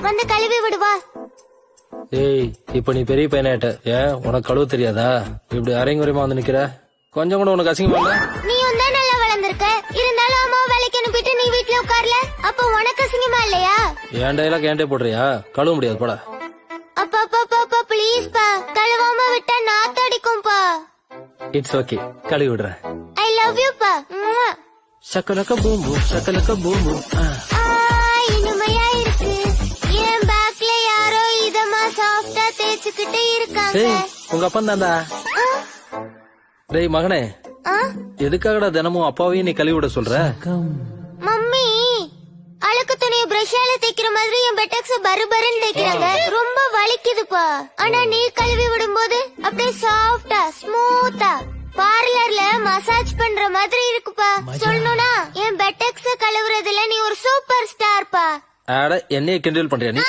வந்து கழுவி விடுவா. ஏய், இப்ப நீ பெரிய பையனாயிட்ட. ஏன் உனக்கு கழுவு தெரியாதா? இப்படி அரைங்குறையமா வந்து நிக்கிற. கொஞ்சம் கூட உனக்கு அசிங்கமா இல்ல? நீயும் தான் நல்லா வளர்ந்திருக்க. இருந்தாலும் அம்மா வேலைக்கு அனுப்பிட்டு நீ வீட்டுல உட்கார்ல. அப்ப உனக்கு அசிங்கமா இல்லையா? என் டைலாக் ஏன்டே போடுறியா? கழுவ முடியாது போட. அப்பா ப்ளீஸ் பா, கழுவாம விட்டா நாத்து அடிக்கும்பா. இட்ஸ் ஓகே, கழுவி விடுறேன். ஐ லவ் யூ பா. சக்கலக்க பூம்பு சக்கலக்க பூம்பு. இனிமையா இருக்கு. என் பேக்ல யாரோ இதமா சாஃப்டா தேய்ச்சுக்கிட்டே இருக்காங்க. ஏய், உங்க அப்பா தான்டா. டேய் மகனே, எதுக்காகடா தினமும் அப்பாவையும் நீ கழுவி விட சொல்ற? மம்மி அழுக்கு துணியை பிரஷால தேய்க்கிற மாதிரி என் பெட்டக்ஸ் பருபருன்னு தேய்க்கிறாங்க. ரொம்ப வலிக்குதுப்பா. ஆனா நீ கழுவி விடும்போது அப்படியே சாஃப்டா ஸ்மூத்தா பார்லர்ல மசாஜ் பண்ற மாதிரி இருக்குப்பா. சொல்லணும்னா என் பெட்டக்ஸ் கழுவுறதுல நீ ஒரு சூப்பர் ஸ்டார் பா. என்னைய கிண்டல் பண்றியா நீ?